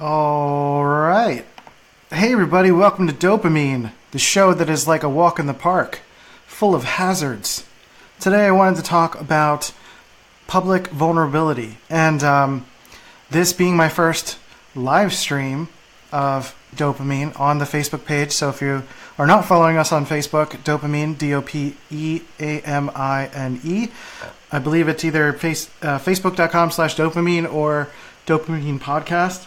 All right. Hey, everybody, welcome to Dopamine, the show that is like a walk in the park, full of hazards. Today, I wanted to talk about public vulnerability, and this being my first live stream of Dopamine on the Facebook page. So if you are not following us on Facebook, Dopamine, Dopeamine. I believe it's either facebook.com/dopamine or Dopamine Podcast.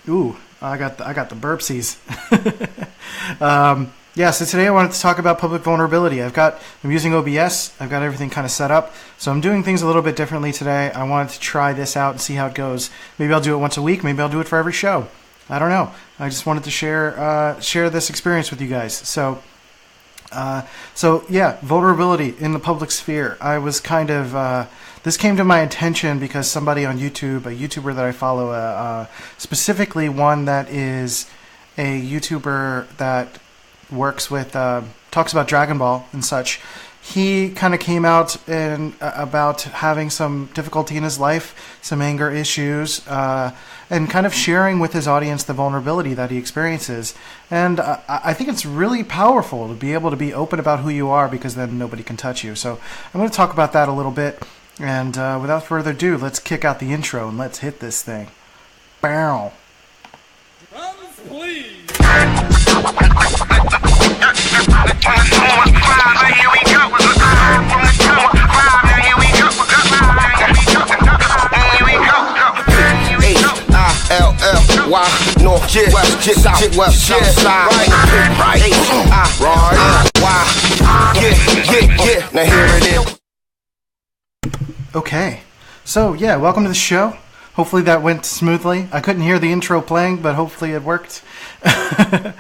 Ooh, I got the burpsies. So today I wanted to talk about public vulnerability. I'm using OBS. I've got everything kind of set up. So I'm doing things a little bit differently today. I wanted to try this out and see how it goes. Maybe I'll do it once a week. Maybe I'll do it for every show. I don't know. I just wanted to share this experience with you guys. So vulnerability in the public sphere. I was kind of... this came to my attention because somebody on YouTube, a YouTuber that I follow, specifically one that is a YouTuber that works with, talks about Dragon Ball and such, he kind of came out and about having some difficulty in his life, some anger issues, and kind of sharing with his audience the vulnerability that he experiences. And I think it's really powerful to be able to be open about who you are, because then nobody can touch you. So I'm going to talk about that a little bit. And without further ado, let's kick out the intro and let's hit this thing. Bow. Drums, please. Okay, so yeah, welcome to the show. Hopefully that went smoothly. I couldn't hear the intro playing, but hopefully it worked. So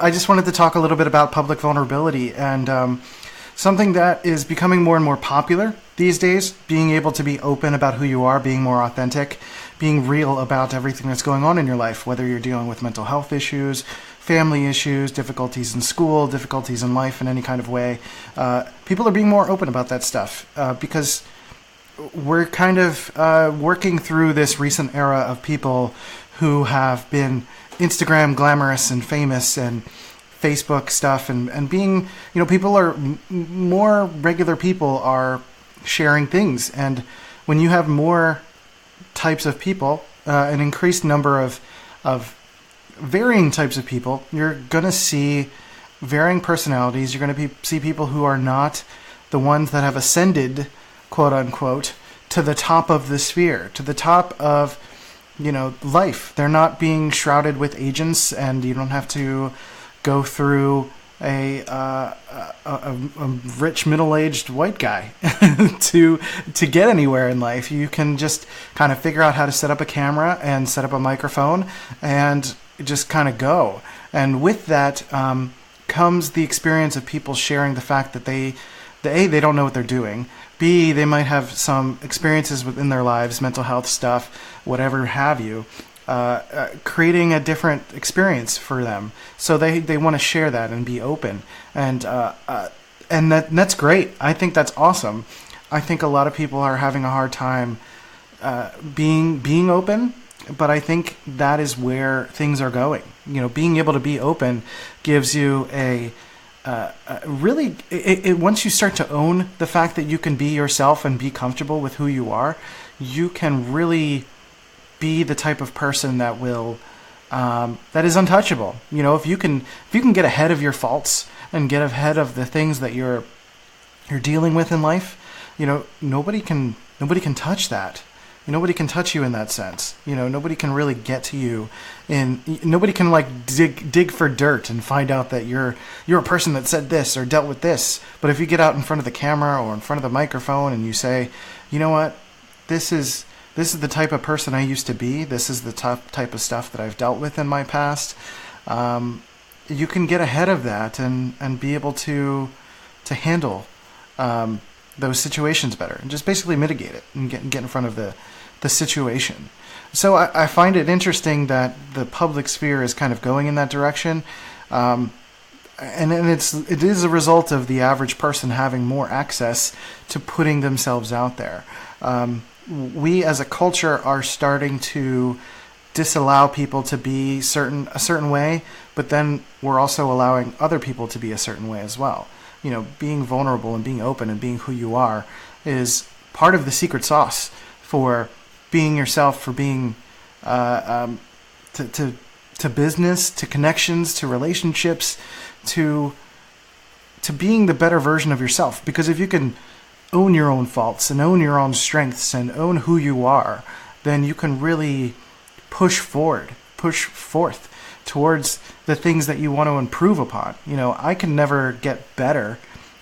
I just wanted to talk a little bit about public vulnerability and something that is becoming more and more popular these days, being able to be open about who you are, being more authentic, being real about everything that's going on in your life, whether you're dealing with mental health issues, family issues, difficulties in school, difficulties in life in any kind of way. People are being more open about that stuff because we're kind of working through this recent era of people who have been Instagram glamorous and famous and Facebook stuff and being, people are more regular people are sharing things. And when you have more types of people, an increased number of varying types of people, you're going to see varying personalities. You're going to see people who are not the ones that have ascended, quote unquote, to the top of the sphere, to the top of, life. They're not being shrouded with agents, and you don't have to go through a rich middle-aged white guy to get anywhere in life. You can just kind of figure out how to set up a camera and set up a microphone and just kind of go. And with that comes the experience of people sharing the fact that they don't know what they're doing. B, they might have some experiences within their lives, mental health stuff, whatever have you, creating a different experience for them. So they want to share that and be open. And that's great. I think that's awesome. I think a lot of people are having a hard time being open, but I think that is where things are going. Being able to be open gives you once you start to own the fact that you can be yourself and be comfortable with who you are, you can really be the type of person that will that is untouchable. If you can get ahead of your faults and get ahead of the things that you're dealing with in life, nobody can touch that. Nobody can touch you in that sense. Nobody can really get to you, and nobody can dig for dirt and find out that you're a person that said this or dealt with this. But if you get out in front of the camera or in front of the microphone and you say, you know what, this is the type of person I used to be. This is the type of stuff that I've dealt with in my past. You can get ahead of that and be able to handle those situations better and just basically mitigate it and get in front of the situation. So I find it interesting that the public sphere is kind of going in that direction. And it is a result of the average person having more access to putting themselves out there. We as a culture are starting to disallow people to be a certain way, but then we're also allowing other people to be a certain way as well. You know, being vulnerable and being open and being who you are is part of the secret sauce for being yourself, for being to business, to connections, to relationships, to being the better version of yourself. Because if you can own your own faults and own your own strengths and own who you are, then you can really push forth towards the things that you want to improve upon. You know, I can never get better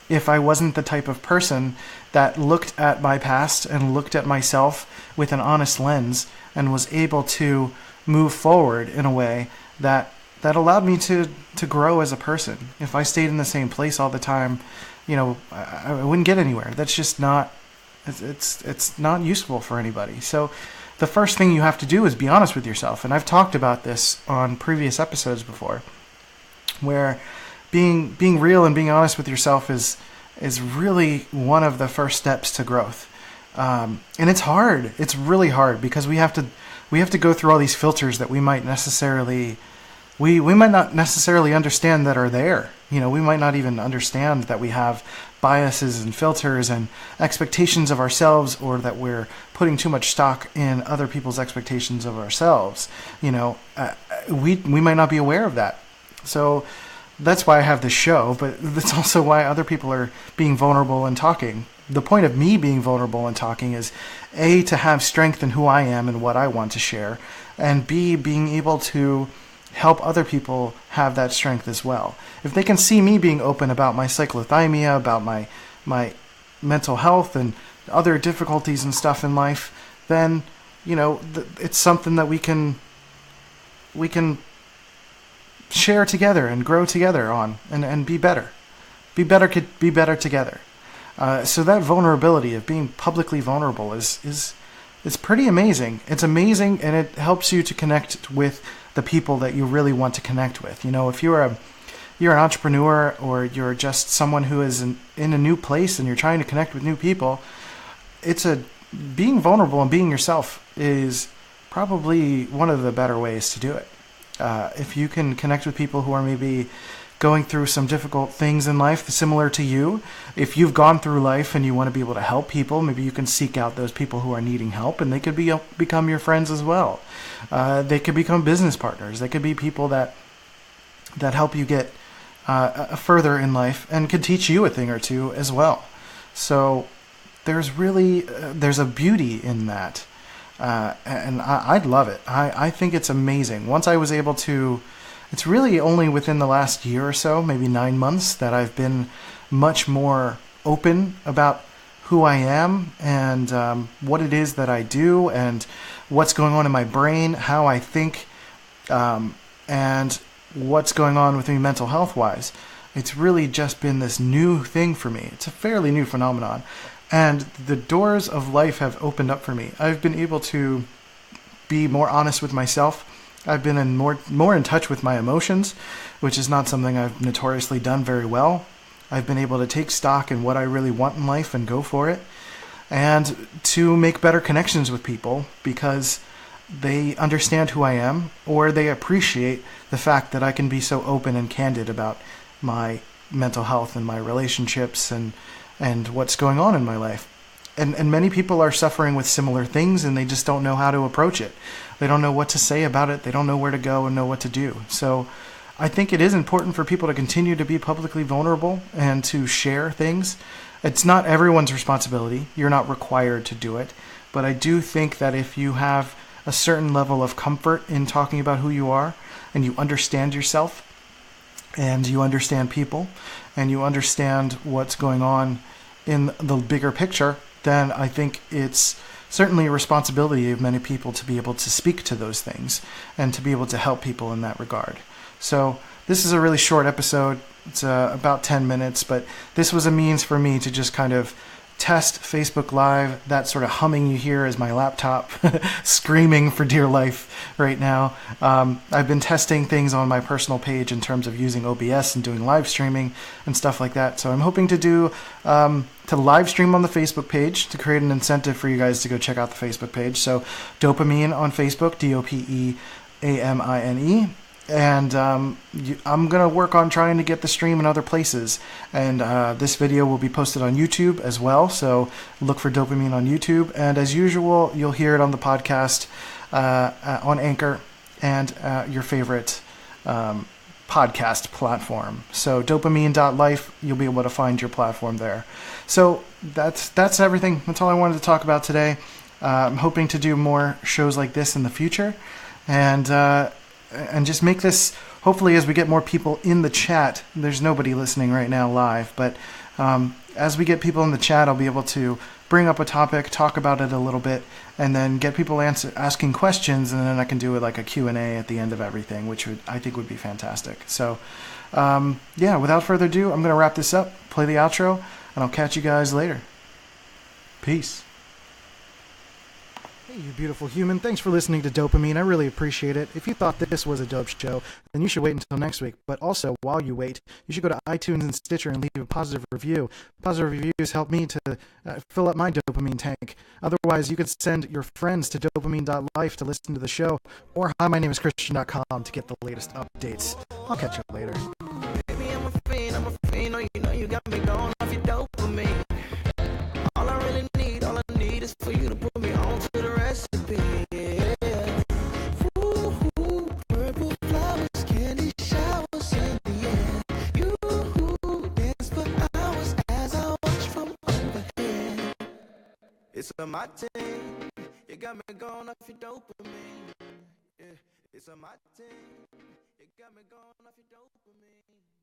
if I wasn't the type of person that looked at my past and looked at myself with an honest lens and was able to move forward in a way that allowed me to grow as a person. If I stayed in the same place all the time, you know, I wouldn't get anywhere. That's just not, it's not useful for anybody. So the first thing you have to do is be honest with yourself. And I've talked about this on previous episodes before, where being real and being honest with yourself is really one of the first steps to growth. And it's hard. It's really hard because we have to go through all these filters that we might necessarily, we might not necessarily understand that are there. You know, we might not even understand that we have biases and filters and expectations of ourselves, or that we're putting too much stock in other people's expectations of ourselves. You know, we might not be aware of that. So that's why I have this show, but that's also why other people are being vulnerable and talking. The point of me being vulnerable and talking is A, to have strength in who I am and what I want to share, and B, being able to help other people have that strength as well. If they can see me being open about my cyclothymia, about my mental health and other difficulties and stuff in life, then, you know, it's something that we can share together and grow together on, and be better. Be better together. So that vulnerability of being publicly vulnerable is pretty amazing. It's amazing, and it helps you to connect with the people that you really want to connect with. You know, if you're an entrepreneur, or you're just someone who is in a new place and you're trying to connect with new people, being vulnerable and being yourself is probably one of the better ways to do it. If you can connect with people who are maybe going through some difficult things in life similar to you, if you've gone through life and you want to be able to help people, maybe you can seek out those people who are needing help, and they could become your friends as well. They could become business partners. They could be people that help you get further in life and could teach you a thing or two as well. So there's a beauty in that. And I'd love it. I think it's amazing. Once I was able to, it's really only within the last year or so, maybe 9 months, that I've been much more open about who I am and what it is that I do and what's going on in my brain, how I think, and what's going on with me mental health wise. It's really just been this new thing for me. It's a fairly new phenomenon. And the doors of life have opened up for me. I've been able to be more honest with myself. I've been more in touch with my emotions, which is not something I've notoriously done very well. I've been able to take stock in what I really want in life and go for it, and to make better connections with people because they understand who I am, or they appreciate the fact that I can be so open and candid about my mental health and my relationships and what's going on in my life. And many people are suffering with similar things, and they just don't know how to approach it. They don't know what to say about it. They don't know where to go and know what to do. So I think it is important for people to continue to be publicly vulnerable and to share things. It's not everyone's responsibility. You're not required to do it. But I do think that if you have a certain level of comfort in talking about who you are, and you understand yourself, and you understand people, and you understand what's going on in the bigger picture, then I think it's certainly a responsibility of many people to be able to speak to those things and to be able to help people in that regard. So this is a really short episode. It's about 10 minutes, but this was a means for me to just kind of test Facebook Live. That sort of humming you hear is my laptop screaming for dear life right now. I've been testing things on my personal page in terms of using OBS and doing live streaming and stuff like that. So I'm hoping to do to live stream on the Facebook page to create an incentive for you guys to go check out the Facebook page. So Dopamine on Facebook, DOPEAMINE. And I'm going to work on trying to get the stream in other places. And this video will be posted on YouTube as well, so look for Dopamine on YouTube. And as usual, you'll hear it on the podcast on Anchor and your favorite podcast platform. So dopamine.life, you'll be able to find your platform there. So that's everything. That's all I wanted to talk about today. I'm hoping to do more shows like this in the future. And just make this, hopefully as we get more people in the chat, there's nobody listening right now live, but as we get people in the chat, I'll be able to bring up a topic, talk about it a little bit, and then get people asking questions, and then I can do it like a Q&A at the end of everything, which I think would be fantastic. So, yeah, without further ado, I'm going to wrap this up, play the outro, and I'll catch you guys later. Peace. Hey, you beautiful human. Thanks for listening to Dopamine. I really appreciate it. If you thought this was a dope show, then you should wait until next week. But also, while you wait, you should go to iTunes and Stitcher and leave a positive review. Positive reviews help me to fill up my dopamine tank. Otherwise, you could send your friends to dopamine.life to listen to the show, or hi, my name is Christian.com to get the latest updates. I'll catch you later. Baby, I'm a fiend, oh, you know you got me going off your dopamine. All I really need is for you to put me on to the recipe, yeah. Ooh, purple flowers, candy showers in the air. You dance for hours as I watch from overhead. It's a my thing, you got me going off your dopamine, yeah. It's a my thing, you got me going off your dopamine.